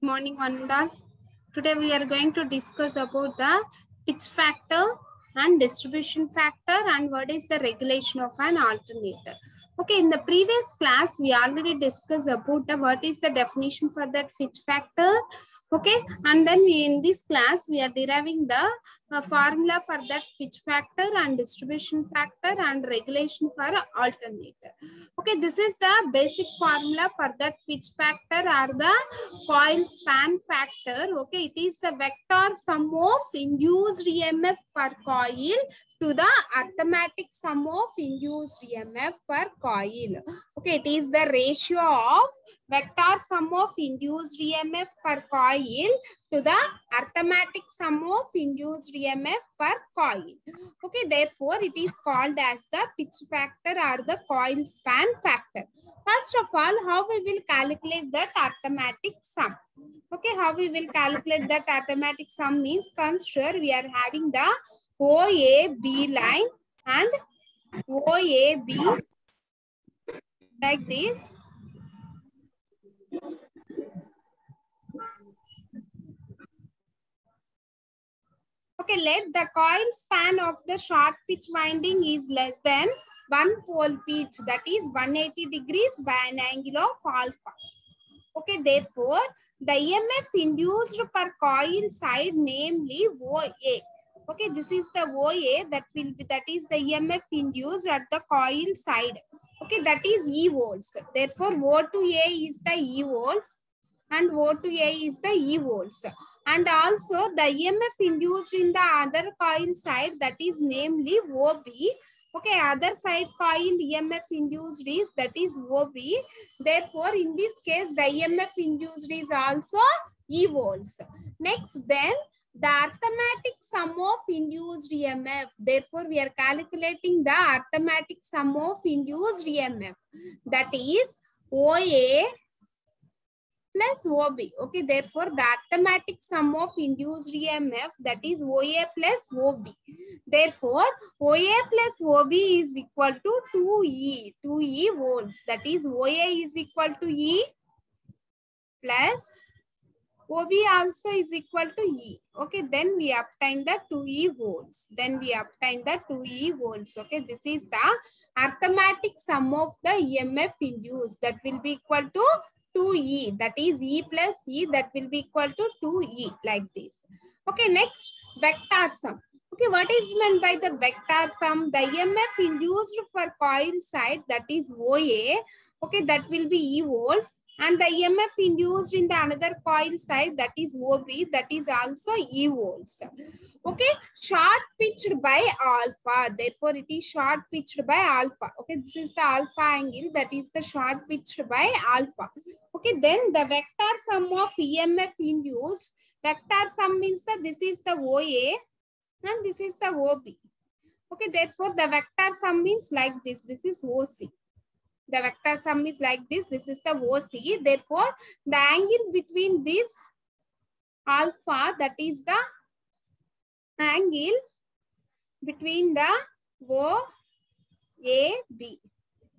Morning, one and all. Today we are going to discuss about the pitch factor and distribution factor and what is the regulation of an alternator. Okay, in the previous class we already discussed about what is the definition for that pitch factor. Okay, and then in this class we are deriving the formula for that pitch factor and distribution factor and regulation for alternator. Okay, this is the basic formula for that pitch factor or the coil span factor. Okay, it is the vector sum of induced EMF per coil to the arithmetic sum of induced EMF per coil. Okay, it is the ratio of vector sum of induced EMF per coil to the arithmetic sum of induced EMF per coil. Okay, therefore it is called as the pitch factor or the coil span factor. First of all, how we will calculate that arithmetic sum? Okay, how we will calculate that arithmetic sum means consider we are having the OAB line and OAB like this. Okay, let the coil span of the short pitch winding is less than 1 pole pitch, that is 180 degrees by an angle of alpha. Okay, therefore, the EMF induced per coil side, namely OA. Okay, this is the OA that is the EMF induced at the coil side. Okay, that is E volts. Therefore, O to A is the E volts and O to A is the E volts. And also the EMF induced in the other coil side, that is namely OB. Okay, other side coil EMF induced is that is OB. Therefore, in this case, the EMF induced is also E volts. Next, then the arithmetic sum of induced EMF. Therefore, we are calculating the arithmetic sum of induced EMF. That is OA plus OB. Okay, therefore the arithmetic sum of induced EMF, that is OA plus OB. Therefore, OA plus OB is equal to 2E volts. That is OA is equal to E plus OB also is equal to E. Okay, then we obtain the 2E volts. Okay, this is the arithmetic sum of the EMF induced. That will be equal to 2E. That is E plus E. That will be equal to 2E like this. Okay, next vector sum. Okay, what is meant by the vector sum? The EMF induced per coil side, that is OA. Okay, that will be E volts. And the EMF induced in the another coil side, that is OB, that is also E volts. Okay, short pitched by alpha. Therefore, it is short pitched by alpha. Okay, this is the alpha angle, that is the short pitched by alpha. Okay, then the vector sum of EMF induced. Vector sum means that this is the OA and this is the OB. Okay, therefore, the vector sum means like this. This is OC. The vector sum is like this. This is the OC. Therefore, the angle between this alpha, that is the angle between the OAB.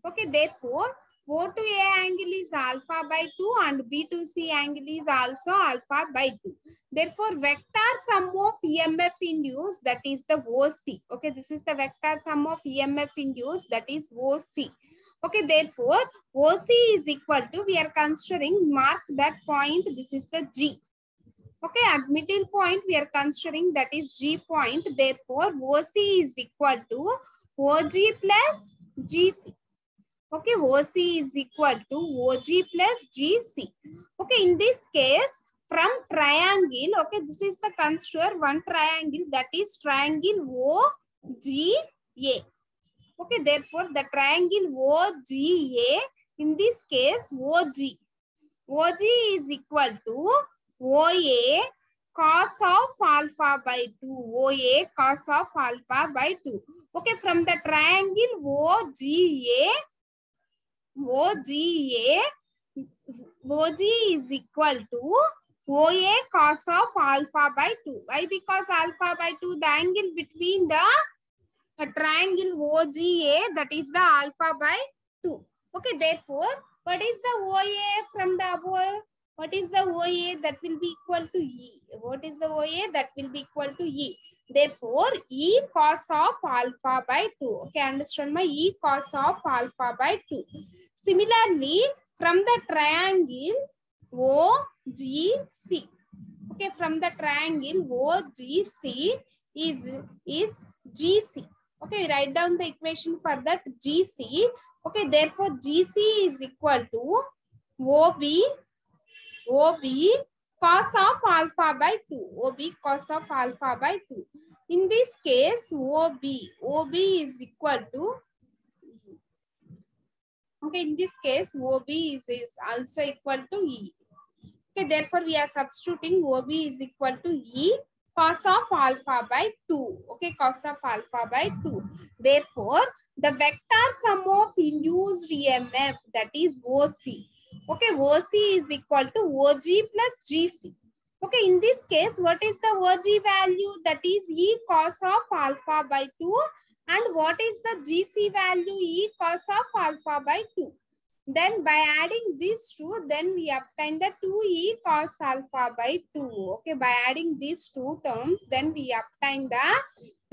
Okay, therefore, O to A angle is alpha by 2 and B to C angle is also alpha by 2. Therefore, vector sum of EMF induced, that is the OC. Okay, this is the vector sum of EMF induced, that is OC. Okay, therefore, OC is equal to, we are considering, mark that point, this is the G. Okay, at middle point, we are considering that is G point. Therefore, OC is equal to OG plus GC. Okay, OC is equal to OG plus GC. Okay, in this case, from triangle, okay, this is the consider one triangle, that is triangle OGA. Okay, therefore, the triangle OGA, in this case, OG is equal to OA cos of alpha by 2. OA cos of alpha by 2. Okay, from the triangle OG is equal to OA cos of alpha by 2. Why? Because alpha by 2, the angle between the triangle OGA, that is the alpha by 2. Okay, therefore, what is the OA from the above? What is the OA? That will be equal to E. What is the OA? That will be equal to E. Therefore, E cos of alpha by 2. Okay, understand my E cos of alpha by 2. Similarly, from the triangle OGC. Okay, from the triangle OGC is GC. Okay, write down the equation for that GC. Okay, therefore GC is equal to OB cos of alpha by 2. OB cos of alpha by 2. In this case, OB is equal to, okay, in this case, OB is also equal to E. Okay, therefore we are substituting OB is equal to E cos of alpha by 2. Okay, cos of alpha by 2. Therefore, the vector sum of induced EMF, that is OC. Okay, OC is equal to OG plus GC. Okay, in this case, what is the OG value? That is E cos of alpha by 2. And what is the GC value? E cos of alpha by 2. Then by adding these two, then we obtain the 2E cos alpha by 2. Okay, by adding these two terms, then we obtain the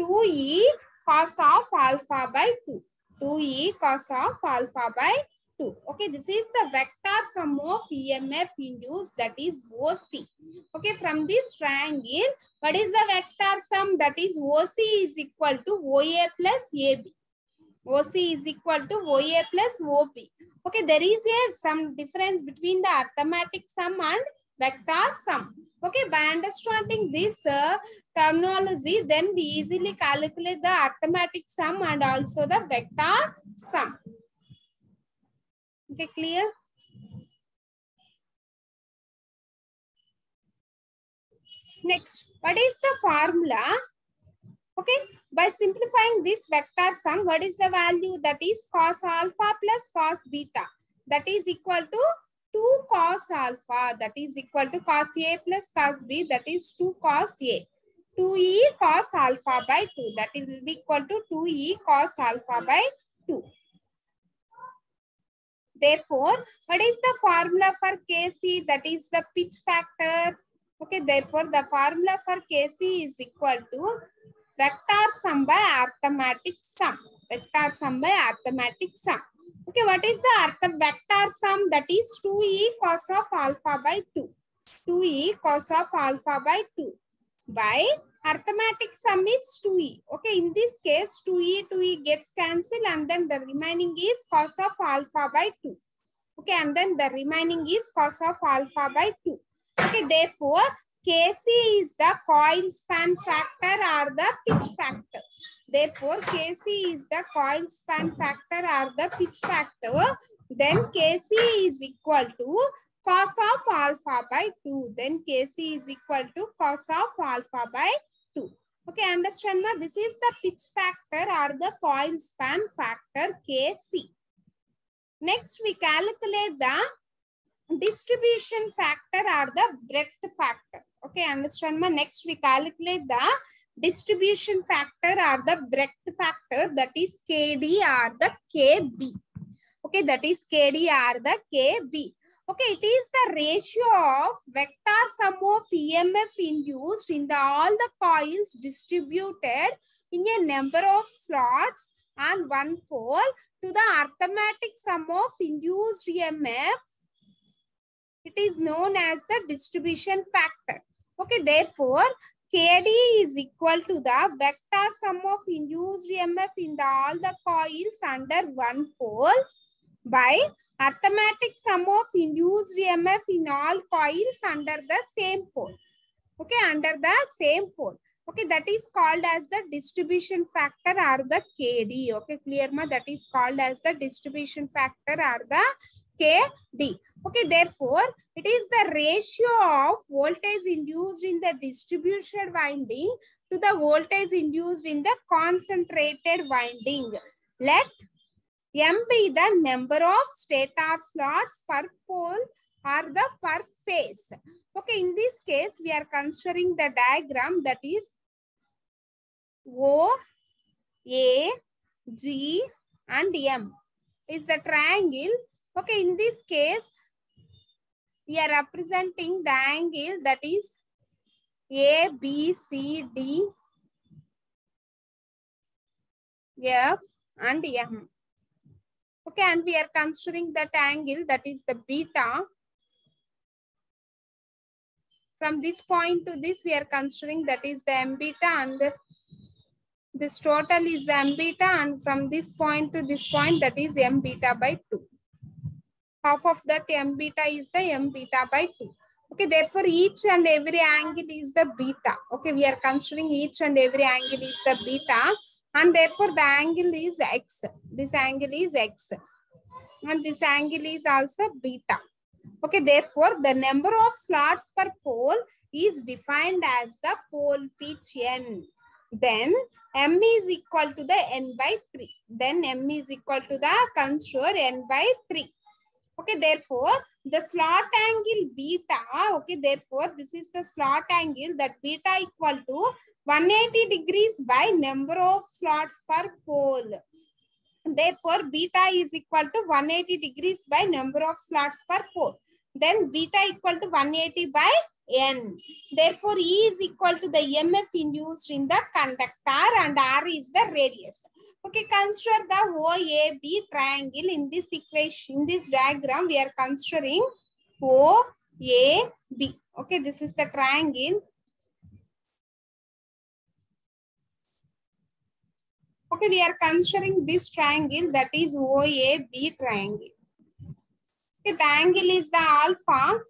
2E cos of alpha by 2. 2E cos of alpha by 2. Okay, this is the vector sum of EMF induced, that is OC. Okay, from this triangle, what is the vector sum? That is OC is equal to OA plus AB. OC is equal to OA plus OB. Okay, there is some difference between the arithmetic sum and vector sum. Okay, by understanding this terminology, then we easily calculate the arithmetic sum and also the vector sum. Okay, clear? Next, what is the formula? Okay, by simplifying this vector sum, what is the value? That is cos alpha plus cos beta. That is equal to 2 cos alpha. That is equal to cos A plus cos B. That is 2 cos A. 2E cos alpha by 2. That will be equal to 2E cos alpha by 2. Therefore, what is the formula for Kc? That is the pitch factor. Okay, therefore, the formula for Kc is equal to vector sum by arithmetic sum. Vector sum by arithmetic sum. Okay, what is the vector sum? That is 2E cos of alpha by 2. 2E cos of alpha by 2. By arithmetic sum is 2E. Okay, in this case, 2E gets cancelled and then the remaining is cos of alpha by 2. Okay, and then the remaining is cos of alpha by 2. Okay, therefore, Kc is the coil span factor or the pitch factor. Therefore, Kc is the coil span factor or the pitch factor. Then Kc is equal to cos of alpha by 2. Then Kc is equal to cos of alpha by 2. Okay, understand now? This is the pitch factor or the coil span factor Kc. Next, we calculate the distribution factor or the breadth factor. Okay, understand my? Next, we calculate the distribution factor or the breadth factor, that is KD or the KB. Okay, that is KD or the KB. Okay, it is the ratio of vector sum of EMF induced in all the coils distributed in a number of slots on one pole to the arithmetic sum of induced EMF. It is known as the distribution factor. Okay, therefore, KD is equal to the vector sum of induced EMF in all the coils under one pole by arithmetic sum of induced EMF in all coils under the same pole. Okay, under the same pole. Okay, that is called as the distribution factor or the KD. Okay, clear ma? That is called as the distribution factor or the KD. Okay, therefore, it is the ratio of voltage induced in the distributed winding to the voltage induced in the concentrated winding. Let M be the number of stator slots per pole or the per phase. Okay, in this case, we are considering the diagram, that is O, A, G and M is the triangle. Okay, in this case, we are representing the angle that is A, B, C, D, F and M. Okay, and we are considering that angle that is the beta. From this point to this, we are considering that is the M beta, and this total is the M beta, and from this point to this point, that is M beta by 2. Half of that M beta is the M beta by 2. Okay, therefore each and every angle is the beta. Okay, we are considering each and every angle is the beta, and therefore the angle is X. This angle is X, and this angle is also beta. Okay, therefore the number of slots per pole is defined as the pole pitch N. Then M is equal to the N by 3. Then M is equal to the consider N by 3. Okay, therefore the slot angle beta, okay, therefore this is the slot angle that beta equal to 180 degrees by number of slots per pole. Therefore beta is equal to 180 degrees by number of slots per pole. Then beta equal to 180 by N. Therefore E is equal to the EMF induced in the conductor, and R is the radius. Okay, consider the OAB triangle in this equation. In this diagram, we are considering OAB. Okay, this is the triangle. Okay, we are considering this triangle that is OAB triangle. Okay, the angle is the alpha,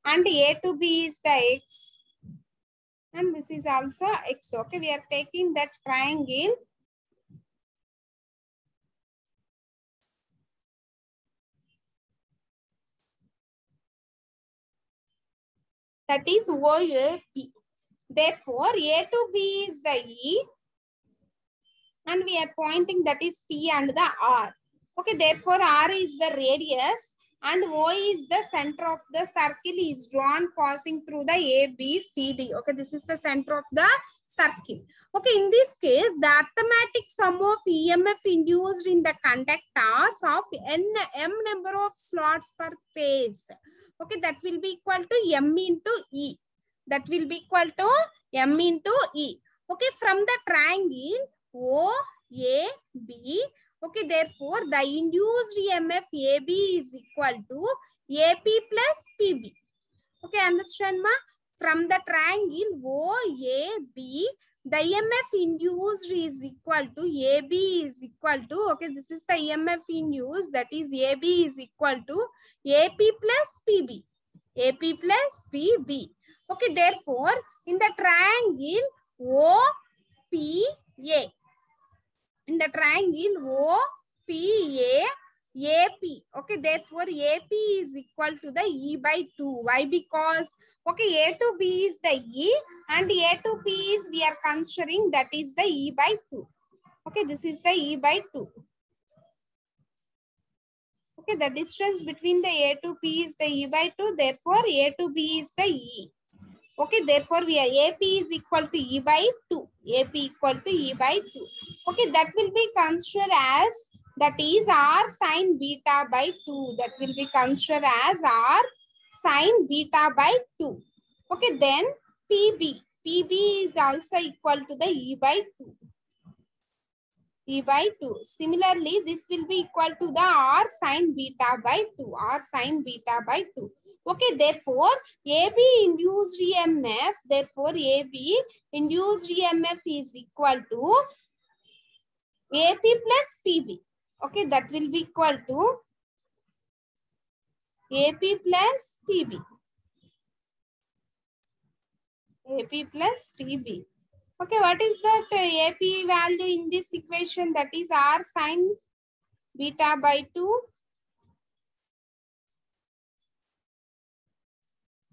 and A to B is the X, and this is also X. Okay, we are taking that triangle. That is OAB. Therefore, A to B is the E, and we are pointing that is P and the R. Okay, therefore R is the radius, and O is the center of the circle is drawn passing through the A, B, C, D. Okay, this is the center of the circle. Okay, in this case, the arithmetic sum of EMF induced in the conductors of M number of slots per phase. Okay, that will be equal to M into E. That will be equal to M into E. Okay, from the triangle OAB, okay, therefore the induced EMF AB is equal to AP plus PB. Okay, understand ma? From the triangle OAB, the EMF induced is equal to AB is equal to, okay, this is the EMF induced, that is AB is equal to AP plus PB. AP plus PB. Okay, therefore in the triangle OPA, in the triangle OPA, AP, okay, therefore AP is equal to the E by 2. Why? Because, okay, A to B is the E, and A to P is we are considering that is the E by 2. Okay, this is the E by 2. Okay, the distance between the A to P is the E by 2, therefore A to B is the E. Okay, therefore we are AP is equal to E by 2. AP equal to E by 2. Okay, that will be considered as, that is R sine beta by 2. That will be considered as R sine beta by 2. Okay, then PB. PB is also equal to the E by 2. E by 2. Similarly, this will be equal to the R sine beta by 2. R sine beta by 2. Okay, therefore, AB induced EMF, therefore AB induced EMF is equal to AP plus PB. Okay, that will be equal to AP plus PB. AP plus PB. Okay, what is that AP value in this equation? That is R sine beta by 2.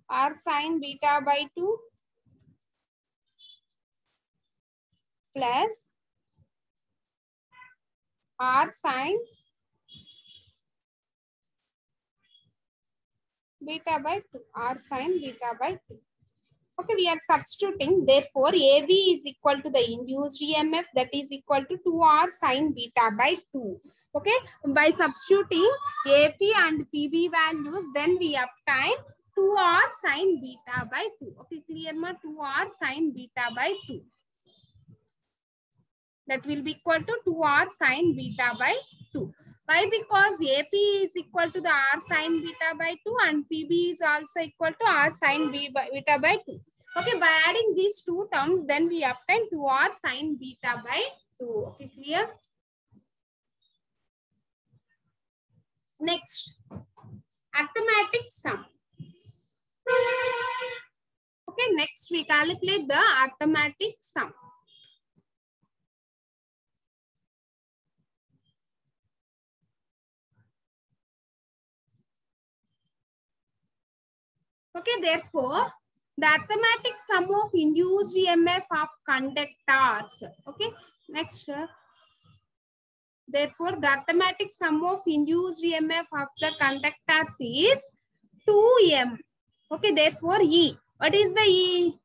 R sine beta by 2 plus R sine beta by 2. R sine beta by 2. Okay, we are substituting. Therefore, AB is equal to the induced EMF, that is equal to 2R sine beta by 2. Okay, by substituting AP and PB values, then we obtain 2R sine beta by 2. Okay, clear ma? 2R sine beta by 2. That will be equal to 2R sine beta by 2. Why? Because AP is equal to the R sine beta by 2 and PB is also equal to R sine beta by 2. Okay, by adding these two terms, then we obtain 2R sine beta by 2. Okay, clear? Next, arithmetic sum. Okay, next we calculate the arithmetic sum. Okay, therefore, the arithmetic sum of induced EMF of conductors. Okay, next. Therefore, the arithmetic sum of induced EMF of the conductors is 2M. Okay, therefore, E. What is the E?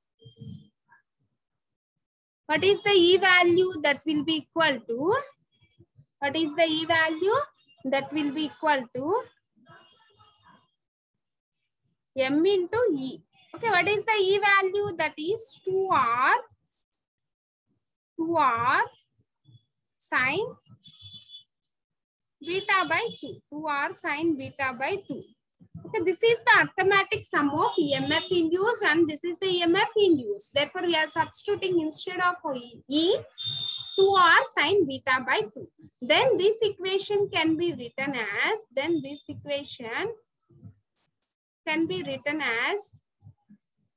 What is the E value that will be equal to? What is the E value that will be equal to? M into E. Okay, what is the E value? That is 2R sine beta by 2. 2R sine beta by 2. Okay, this is the arithmetic sum of EMF induced and this is the EMF induced. Therefore, we are substituting instead of E, 2R sine beta by 2. Then this equation can be written as,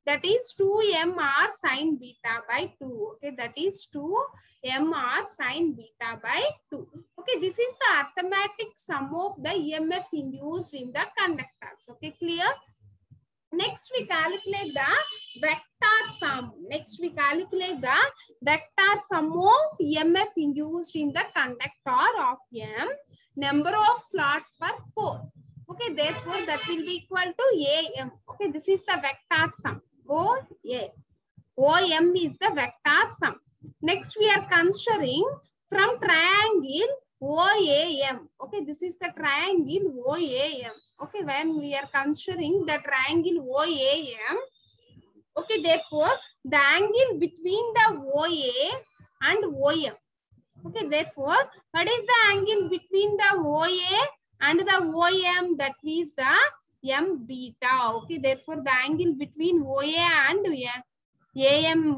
that is 2mr sine beta by 2. Okay, that is 2mr sine beta by 2. Okay, this is the arithmetic sum of the EMF induced in the conductors. Okay, clear? Next, we calculate the vector sum. Vector sum of EMF induced in the conductor of M. Number of slots per 4. Okay, therefore, that will be equal to AM. Okay, this is the vector sum. OM is the vector sum. Next, we are considering from triangle OAM. Okay, this is the triangle OAM. Okay, when we are considering the triangle OAM, okay, therefore, the angle between the OA and OM. Okay, therefore, what is the angle between the OA and the OM? That is the M beta. Okay, therefore, the angle between OA and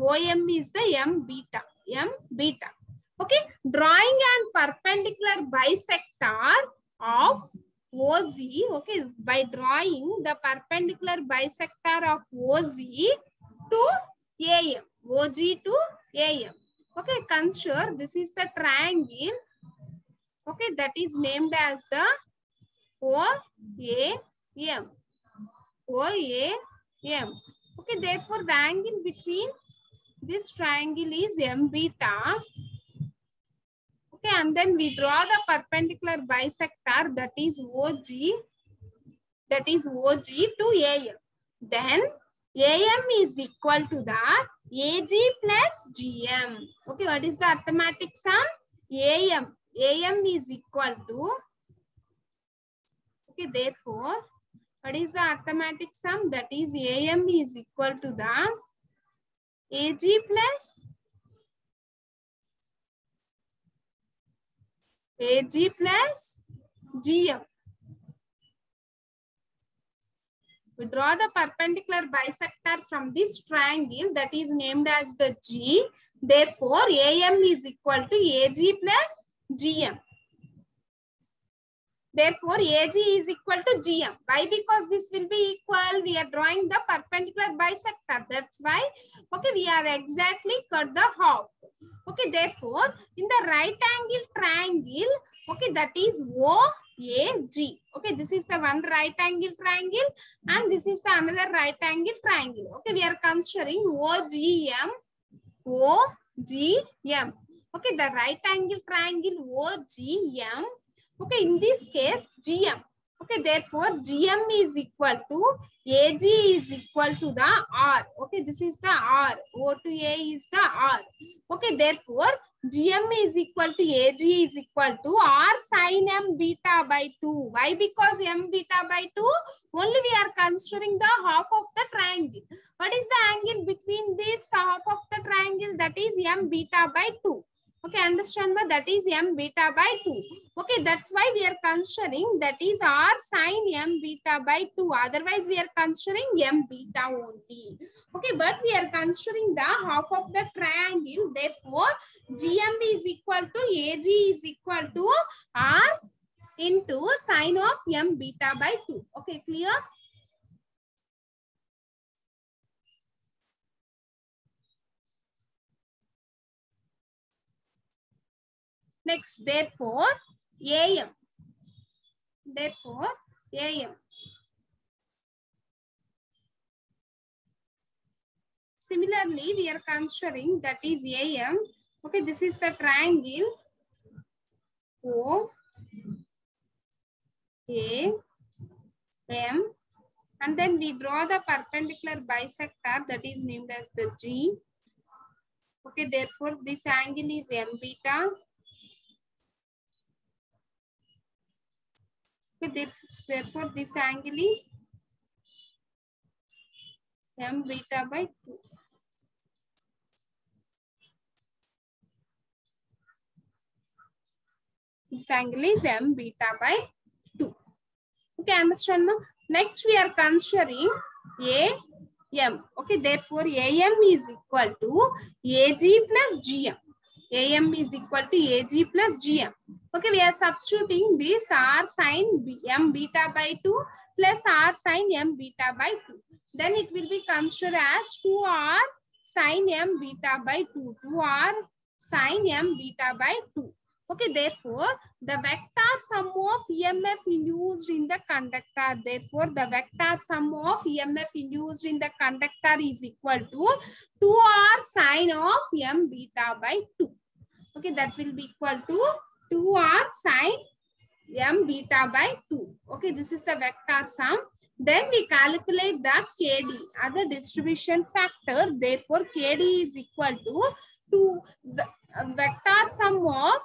OM is the M beta. Okay, drawing an perpendicular bisector of OZ. Okay, by drawing the perpendicular bisector of OZ to AM, OG to AM. Okay, consider this is the triangle. Okay, that is named as the OAM. Okay, therefore, the angle between this triangle is M beta. Okay, and then we draw the perpendicular bisector, that is OG to AM. Then AM is equal to the AG plus GM. Okay, what is the arithmetic sum? AM is equal to, okay, therefore, what is the arithmetic sum? That is AM is equal to the AG plus GM. We draw the perpendicular bisector from this triangle, that is named as the G. Therefore, AM is equal to AG plus GM. Therefore, AG is equal to GM. Why? Because this will be equal. We are drawing the perpendicular bisector. That's why, okay, we are exactly cut the half. Okay, therefore, in the right angle triangle, okay, that is OAG. Okay, this is the one right angle triangle and this is the another right angle triangle. Okay, we are considering OGM. Okay, the right angle triangle OGM. Okay, in this case, GM. Okay, therefore GM is equal to AG is equal to the R. Okay, this is the R. O to A is the R. Okay, therefore GM is equal to AG is equal to R sin M beta by 2. Why? Because M beta by 2, only we are considering the half of the triangle. What is the angle between this half of the triangle? That is M beta by 2. Okay, understand, but that is M beta by 2. Okay, that's why we are considering that is R sin M beta by 2. Otherwise, we are considering M beta only. Okay, but we are considering the half of the triangle. Therefore, GM is equal to AG is equal to R into sin of M beta by 2. Okay, clear? Next, therefore, AM. Therefore, AM. Similarly, we are considering that is AM. Okay, this is the triangle O, A, M, and then we draw the perpendicular bisector that is named as the G. Okay, therefore, this angle is M beta. Okay, therefore, this angle is M beta by 2. This angle is M beta by 2. Okay, understand now? Next, we are considering AM. Okay, therefore, AM is equal to AG plus GM. AM is equal to AG plus GM. Okay, we are substituting this R sin M beta by 2 plus R sin M beta by 2. Then it will be considered as 2R sin M beta by 2. 2R sin M beta by 2. Okay, therefore, the vector sum of EMF induced in the conductor. Therefore, the vector sum of EMF induced in the conductor is equal to 2R sin of M beta by 2. Okay, that will be equal to 2R sin M beta by 2. Okay, this is the vector sum. Then we calculate the KD, other distribution factor. Therefore, KD is equal to the vector sum of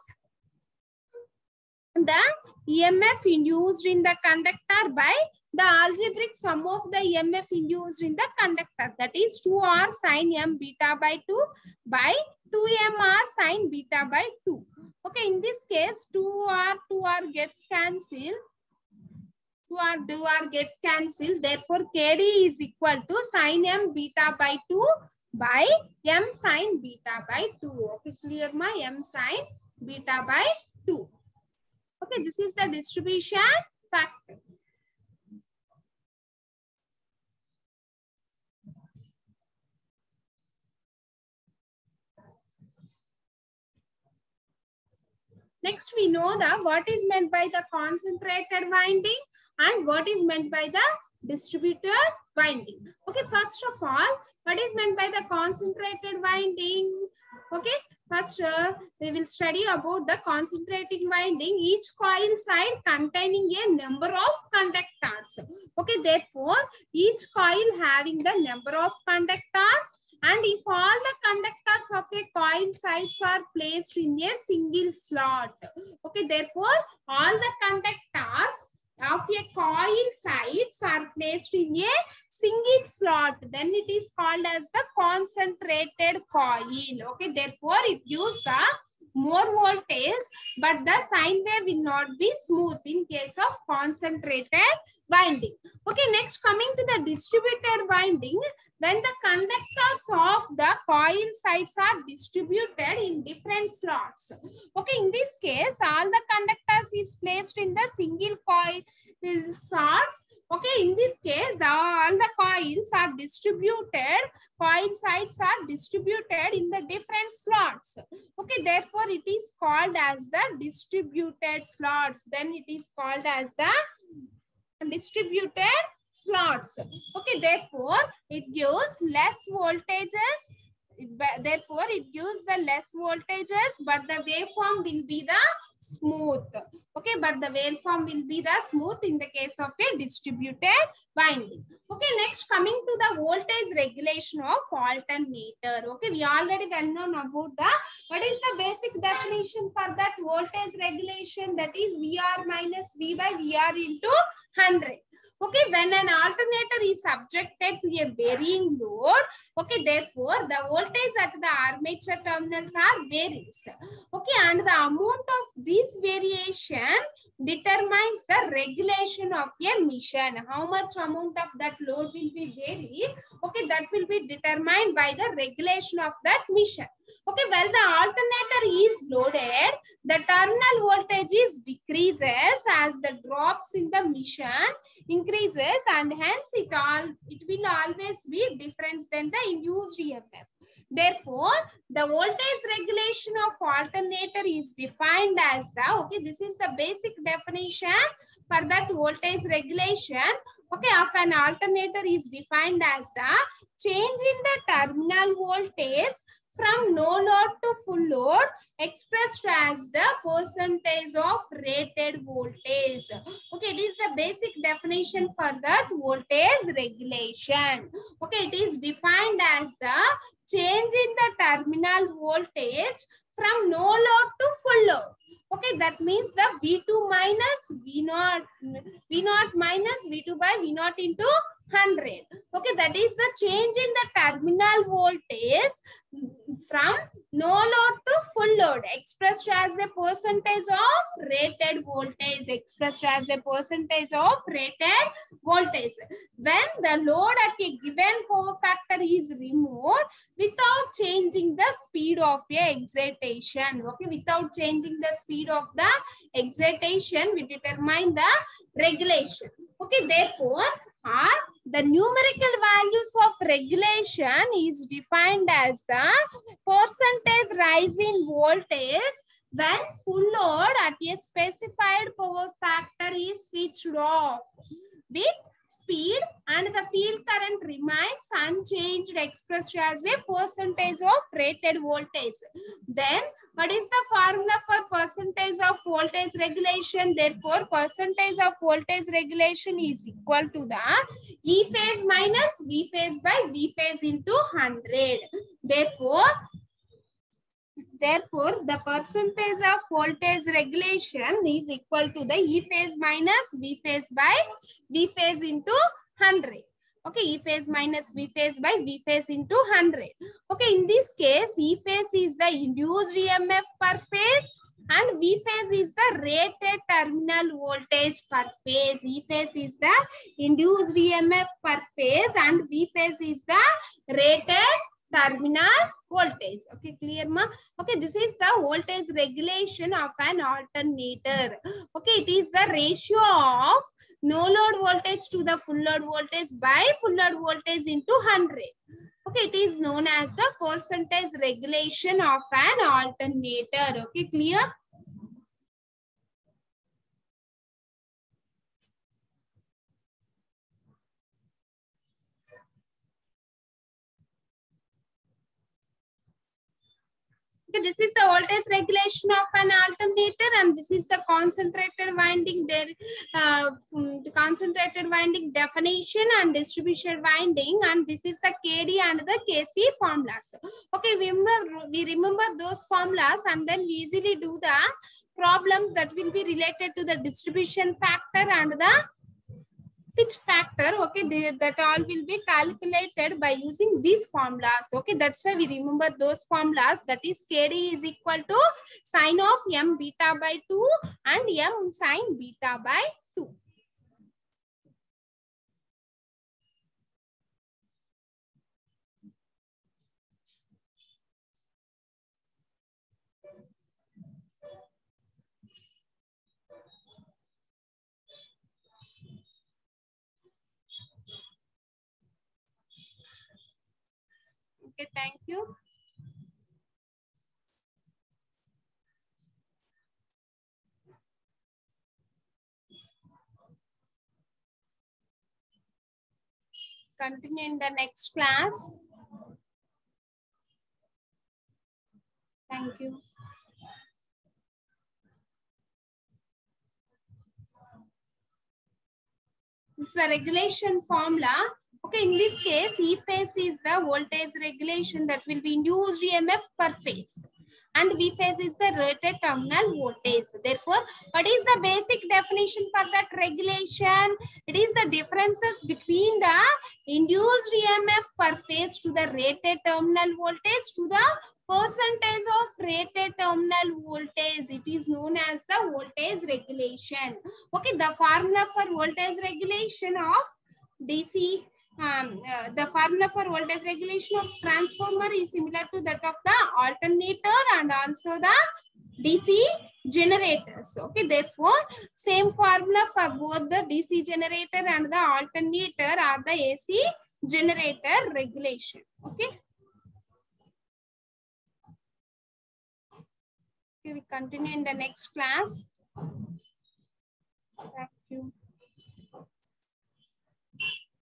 the EMF induced in the conductor by the algebraic sum of the EMF induced in the conductor. That is 2R sin M beta by 2 by 2MR sin beta by 2. Okay, in this case, 2R gets cancelled. 2R gets cancelled. Therefore, KD is equal to sin M beta by 2 by M sin beta by 2. Okay, clear my M sin beta by 2. Okay, this is the distribution factor. Next, we know that what is meant by the concentrated winding and what is meant by the distributed winding. Okay, first of all, what is meant by the concentrated winding? Okay, first we will study about the concentrating winding. Each coil side containing a number of conductors. Okay, therefore, each coil having the number of conductors. And if all the conductors of a coil sides are placed in a single slot. Okay, therefore, all the conductors of a coil sides are placed in a single slot. Then it is called as the concentrated coil. Okay, therefore, it gives the more voltage, but the sine wave will not be smooth in case of concentrated winding. Okay, next coming to the distributed winding, when the conductors of the coil sides are distributed in different slots. Okay, in this case, all the conductors is placed in the single coil slots. Okay, in this case, all the coils are distributed, coil sides are distributed in the different slots. Okay, therefore, it is called as the distributed slots. Then it is called as the distributed slots. Okay, therefore, it gives less voltages Therefore, it gives the less voltages, but the waveform will be the smooth. Okay, but the waveform will be the smooth in the case of a distributed winding. Okay, next coming to the voltage regulation of alternator. Okay, we already well known about the, what is the basic definition for that voltage regulation? That is VR minus V by VR into 100. Okay, when an alternator is subjected to a varying load, okay, therefore the voltage at the armature terminals are varies. Okay, and the amount of this variation determines the regulation of a mission. How much amount of that load will be vary? Okay, that will be determined by the regulation of that mission. Okay, well, the alternator is loaded, the terminal voltage is decreases as the drops in the mission increases, and hence it will always be different than the induced EMF. Therefore, the voltage regulation of alternator is defined as the, okay, this is the basic definition for that voltage regulation, okay, of an alternator is defined as the change in the terminal voltage from no load to full load expressed as the percentage of rated voltage. Okay, it is the basic definition for that voltage regulation. Okay, it is defined as the change in the terminal voltage from no load to full load. Okay, that means the V2 minus V0, V0 minus V2 by V0 into 100. Okay, that is the change in the terminal voltage from no load to full load expressed as a percentage of rated voltage, expressed as a percentage of rated voltage. When the load at a given power factor is removed without changing the speed of a excitation. Okay, without changing the speed of the excitation, we determine the regulation. Okay, therefore, the numerical values of regulation is defined as the percentage rise in voltage when full load at a specified power factor is switched off with speed and the field current remains unchanged expressed as a percentage of rated voltage. Then what is the formula for percentage of voltage regulation? Therefore, percentage of voltage regulation is equal to the E phase minus V phase by V phase into 100. Therefore, the percentage of voltage regulation is equal to the E phase minus V phase by V phase into 100. Okay, E phase minus V phase by V phase into 100. Okay, in this case, E phase is the induced EMF per phase and V phase is the rated terminal voltage per phase. E phase is the induced EMF per phase and V phase is the rated terminal voltage. Okay, clear ma? Okay, this is the voltage regulation of an alternator. Okay, it is the ratio of no load voltage to the full load voltage by full load voltage into 100. Okay, it is known as the percentage regulation of an alternator. Okay, clear? Okay, this is the voltage regulation of an alternator, and this is the concentrated winding. The concentrated winding definition and distribution winding, and this is the KD and the KC formulas. Okay, we remember those formulas, and then we easily do the problems that will be related to the distribution factor and the pitch factor. Okay, that all will be calculated by using these formulas. Okay, that's why we remember those formulas. That is, KD is equal to sine of m beta by 2 and m sine beta by 2. Okay, thank you. Continue in the next class. Thank you. This is the regulation formula. Okay, in this case, E phase is the voltage regulation that will be induced EMF per phase. And V phase is the rated terminal voltage. Therefore, what is the basic definition for that regulation? It is the differences between the induced EMF per phase to the rated terminal voltage to the percentage of rated terminal voltage. It is known as the voltage regulation. Okay, the formula for voltage regulation of DC, the formula for voltage regulation of transformer is similar to that of the alternator and also the DC generators. Okay, therefore, same formula for both the DC generator and the alternator are the AC generator regulation. Okay. Okay, we continue in the next class. Thank you.